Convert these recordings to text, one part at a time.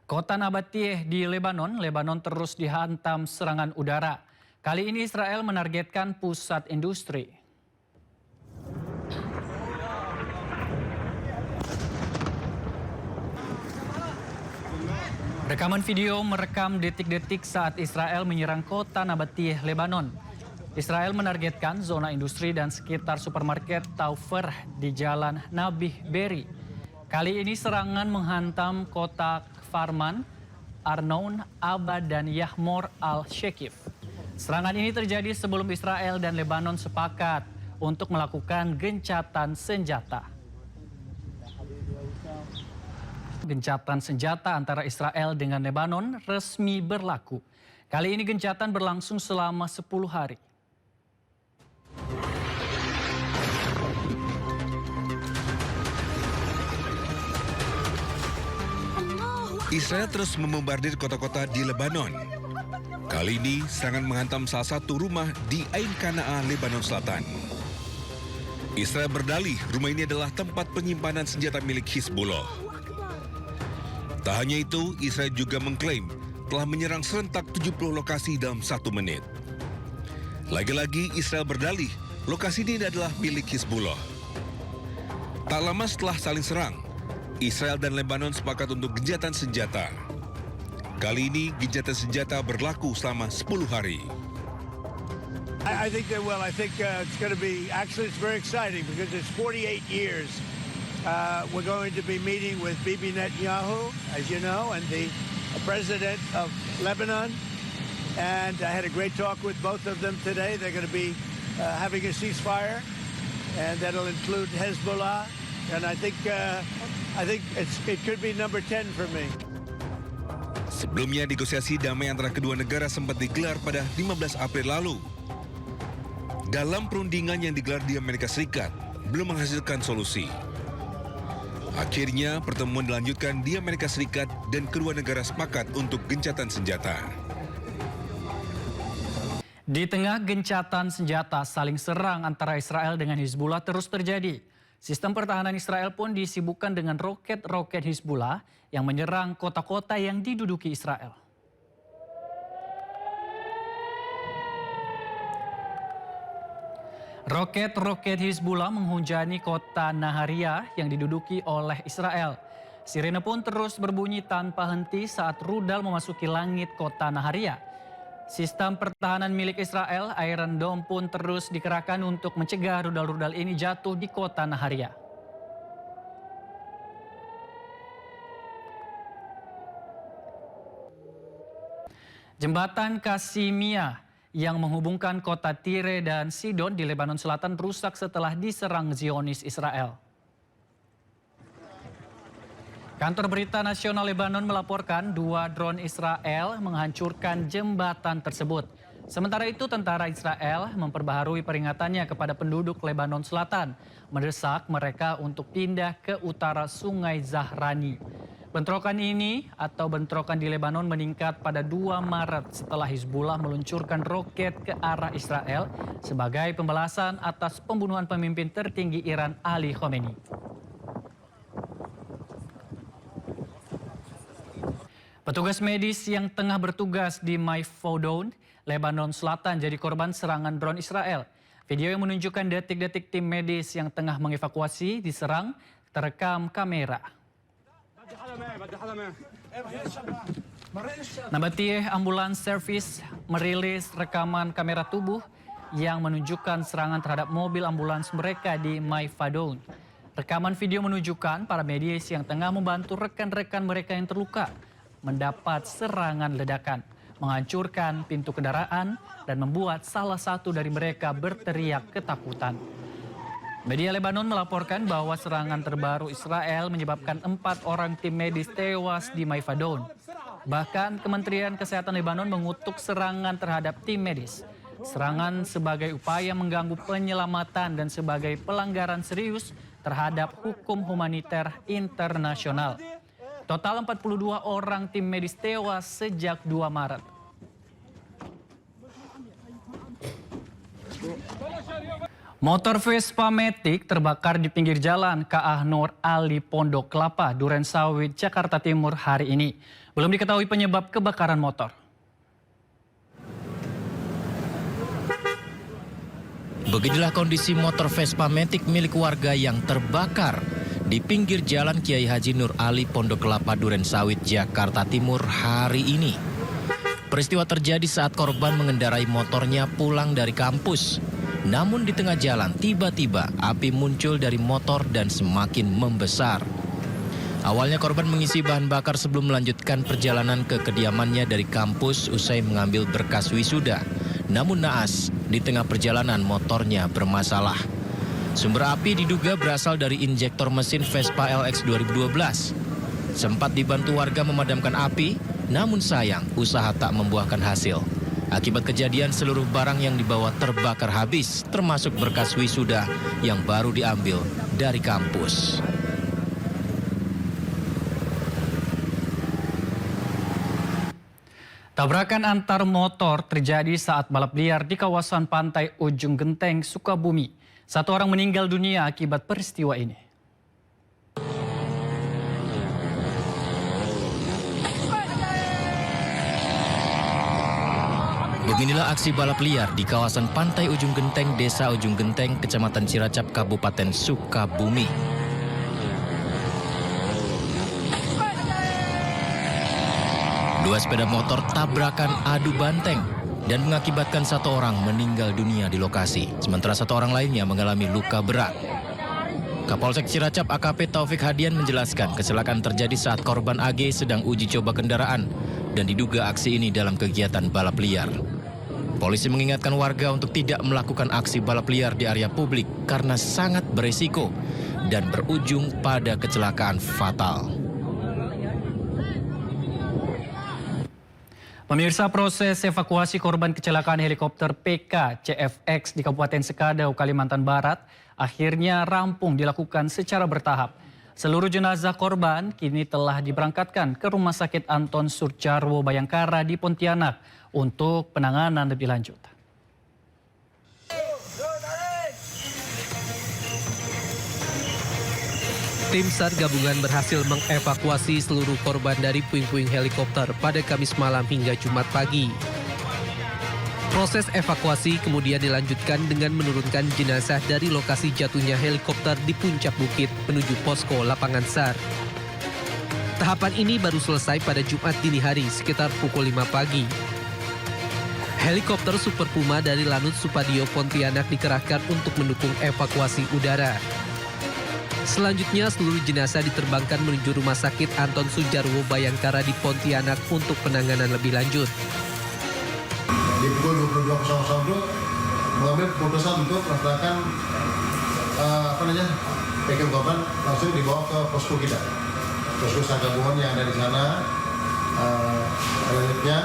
Kota Nabatiyeh di Lebanon terus dihantam serangan udara. Kali ini Israel menargetkan pusat industri. Rekaman video merekam detik-detik saat Israel menyerang kota Nabatiyeh, Lebanon. Israel menargetkan zona industri dan sekitar supermarket Taufer di Jalan Nabih Berri. Kali ini serangan menghantam kota Farman, Arnoun, Aba, dan Yahmor al-Shekif. Serangan ini terjadi sebelum Israel dan Lebanon sepakat untuk melakukan gencatan senjata. Gencatan senjata antara Israel dengan Lebanon resmi berlaku. Kali ini gencatan berlangsung selama 10 hari. Israel terus membombardir kota-kota di Lebanon. Kali ini serangan menghantam salah satu rumah di Ain Qanaah, Lebanon Selatan. Israel berdalih rumah ini adalah tempat penyimpanan senjata milik Hizbullah. Tak hanya itu, Israel juga mengklaim telah menyerang serentak 70 lokasi dalam 1 menit. Lagi-lagi Israel berdalih lokasi ini adalah milik Hizbullah. Tak lama setelah saling serang, Israel dan Lebanon sepakat untuk gencatan senjata. Kali ini gencatan senjata berlaku selama 10 hari. I think they will. I think it's going to be, actually it's very exciting because it's 48 years. We're going to be meeting with Bibi Netanyahu, as you know, and the president of Lebanon. And I had a great talk with both of them today. They're going to be having a ceasefire, and that'll include Hezbollah. And I think it could be number 10 for me. Sebelumnya negosiasi damai antara kedua negara sempat digelar pada 15 April lalu. Dalam perundingan yang digelar di Amerika Serikat, belum menghasilkan solusi. Akhirnya pertemuan dilanjutkan di Amerika Serikat dan kedua negara sepakat untuk gencatan senjata. Di tengah gencatan senjata, saling serang antara Israel dengan Hizbullah terus terjadi. Sistem pertahanan Israel pun disibukkan dengan roket-roket Hizbullah yang menyerang kota-kota yang diduduki Israel. Roket-roket Hizbullah menghujani kota Naharia yang diduduki oleh Israel. Sirene pun terus berbunyi tanpa henti saat rudal memasuki langit kota Naharia. Sistem pertahanan milik Israel, Iron Dome, pun terus dikerahkan untuk mencegah rudal-rudal ini jatuh di kota Naharia. Jembatan Kasimia yang menghubungkan kota Tire dan Sidon di Lebanon Selatan rusak setelah diserang Zionis Israel. Kantor Berita Nasional Lebanon melaporkan 2 drone Israel menghancurkan jembatan tersebut. Sementara itu, tentara Israel memperbaharui peringatannya kepada penduduk Lebanon Selatan, mendesak mereka untuk pindah ke utara Sungai Zahrani. Bentrokan ini atau bentrokan di Lebanon meningkat pada 2 Maret setelah Hizbullah meluncurkan roket ke arah Israel sebagai pembalasan atas pembunuhan pemimpin tertinggi Iran Ali Khamenei. Petugas medis yang tengah bertugas di Maifodon, Lebanon Selatan jadi korban serangan drone Israel. Video yang menunjukkan detik-detik tim medis yang tengah mengevakuasi diserang terekam kamera. Nabatiyeh Ambulance Service merilis rekaman kamera tubuh yang menunjukkan serangan terhadap mobil ambulans mereka di Maifodon. Rekaman video menunjukkan para medis yang tengah membantu rekan-rekan mereka yang terluka mendapat serangan ledakan, menghancurkan pintu kendaraan, dan membuat salah satu dari mereka berteriak ketakutan. Media Lebanon melaporkan bahwa serangan terbaru Israel menyebabkan 4 orang tim medis tewas di Maifodon. Bahkan Kementerian Kesehatan Lebanon mengutuk serangan terhadap tim medis. Serangan sebagai upaya mengganggu penyelamatan dan sebagai pelanggaran serius terhadap hukum humaniter internasional. Total 42 orang tim medis tewas sejak 2 Maret. Motor Vespa Matic terbakar di pinggir jalan KA Nur Ali Pondok Kelapa, Durensawit, Jakarta Timur hari ini. Belum diketahui penyebab kebakaran motor. Beginilah kondisi motor Vespa Matic milik warga yang terbakar di pinggir jalan Kiai Haji Nur Ali Pondok Kelapa, Durensawit, Jakarta Timur hari ini. Peristiwa terjadi saat korban mengendarai motornya pulang dari kampus. Namun di tengah jalan tiba-tiba api muncul dari motor dan semakin membesar. Awalnya korban mengisi bahan bakar sebelum melanjutkan perjalanan ke kediamannya dari kampus usai mengambil berkas wisuda. Namun naas, di tengah perjalanan motornya bermasalah. Sumber api diduga berasal dari injektor mesin Vespa LX 2012. Sempat dibantu warga memadamkan api, namun sayang usaha tak membuahkan hasil. Akibat kejadian seluruh barang yang dibawa terbakar habis, termasuk berkas wisuda yang baru diambil dari kampus. Tabrakan antar motor terjadi saat balap liar di kawasan pantai Ujung Genteng, Sukabumi. 1 orang meninggal dunia akibat peristiwa ini. Beginilah aksi balap liar di kawasan pantai Ujung Genteng, Desa Ujung Genteng, Kecamatan Ciracap, Kabupaten Sukabumi. Dua sepeda motor tabrakan adu banteng dan mengakibatkan 1 orang meninggal dunia di lokasi, sementara 1 orang lainnya mengalami luka berat. Kapolsek Ciracap AKP Taufik Hadian menjelaskan kecelakaan terjadi saat korban AG sedang uji coba kendaraan dan diduga aksi ini dalam kegiatan balap liar. Polisi mengingatkan warga untuk tidak melakukan aksi balap liar di area publik karena sangat beresiko dan berujung pada kecelakaan fatal. Pemirsa, proses evakuasi korban kecelakaan helikopter PK CFX di Kabupaten Sekadau, Kalimantan Barat akhirnya rampung dilakukan secara bertahap. Seluruh jenazah korban kini telah diberangkatkan ke Rumah Sakit Anton Surjarwo Bayangkara di Pontianak untuk penanganan lebih lanjut. Tim SAR gabungan berhasil mengevakuasi seluruh korban dari puing-puing helikopter pada Kamis malam hingga Jumat pagi. Proses evakuasi kemudian dilanjutkan dengan menurunkan jenazah dari lokasi jatuhnya helikopter di puncak bukit menuju posko lapangan SAR. Tahapan ini baru selesai pada Jumat dini hari sekitar pukul 5 pagi. Helikopter Super Puma dari Lanut Supadio Pontianak dikerahkan untuk mendukung evakuasi udara. Selanjutnya seluruh jenazah diterbangkan menuju Rumah Sakit Anton Surjarwo Bayangkara di Pontianak untuk penanganan lebih lanjut. Di pukul 22.00 itu mengambil keputusan untuk melaksanakan packing korban langsung dibawa ke posko kita, posko SAR gabungan yang ada di sana. Selanjutnya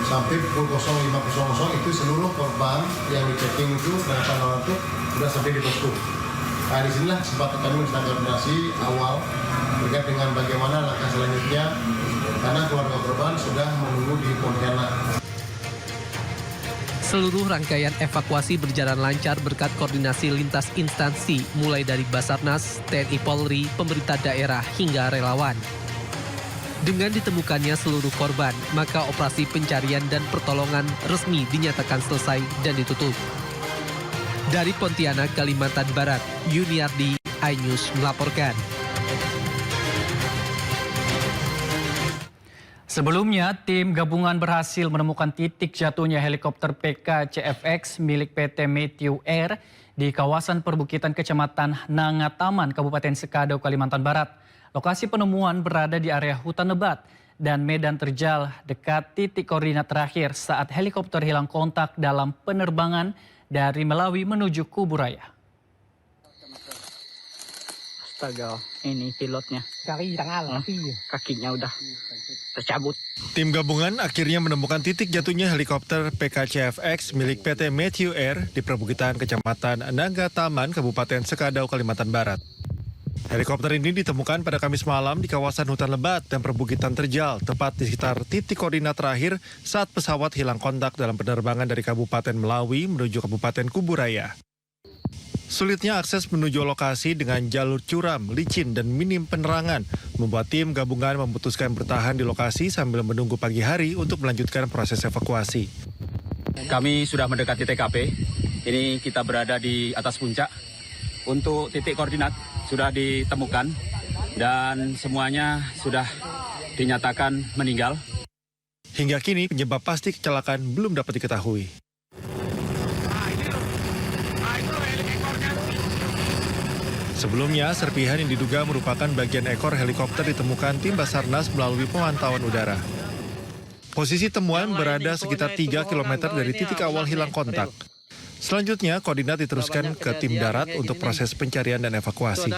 sampai pukul 05.00 itu seluruh korban yang di packing itu dan penolong itu sudah sampai di posko. Nah, disinilah sempat kami melakukan koordinasi awal terkait dengan bagaimana langkah selanjutnya karena keluarga korban sudah menunggu di Pontianak. Seluruh rangkaian evakuasi berjalan lancar berkat koordinasi lintas instansi mulai dari Basarnas, TNI Polri, pemerintah daerah hingga relawan. Dengan ditemukannya seluruh korban, maka operasi pencarian dan pertolongan resmi dinyatakan selesai dan ditutup. Dari Pontianak, Kalimantan Barat, Yuniardi, iNews melaporkan. Sebelumnya, tim gabungan berhasil menemukan titik jatuhnya helikopter PK CFX milik PT Matthew Air di kawasan perbukitan Kecamatan Nangataman, Kabupaten Sekadau, Kalimantan Barat. Lokasi penemuan berada di area hutan lebat dan medan terjal dekat titik koordinat terakhir saat helikopter hilang kontak dalam penerbangan dari Melawi menuju Kuburaya. Astaga, ini pilotnya. Kakinya udah tercabut. Tim gabungan akhirnya menemukan titik jatuhnya helikopter PKCFX milik PT Matthew Air di perbukitan Kecamatan Nangataman, Kabupaten Sekadau, Kalimantan Barat. Helikopter ini ditemukan pada Kamis malam di kawasan hutan lebat dan perbukitan terjal, tepat di sekitar titik koordinat terakhir saat pesawat hilang kontak dalam penerbangan dari Kabupaten Melawi menuju Kabupaten Kuburaya. Sulitnya akses menuju lokasi dengan jalur curam, licin, dan minim penerangan membuat tim gabungan memutuskan bertahan di lokasi sambil menunggu pagi hari untuk melanjutkan proses evakuasi. Kami sudah mendekati TKP. Ini kita berada di atas puncak. Untuk titik koordinat sudah ditemukan dan semuanya sudah dinyatakan meninggal. Hingga kini penyebab pasti kecelakaan belum dapat diketahui. Sebelumnya, serpihan yang diduga merupakan bagian ekor helikopter ditemukan tim Basarnas melalui pemantauan udara. Posisi temuan berada sekitar 3 km dari titik awal hilang kontak. Selanjutnya, koordinat diteruskan ke tim darat untuk proses pencarian dan evakuasi.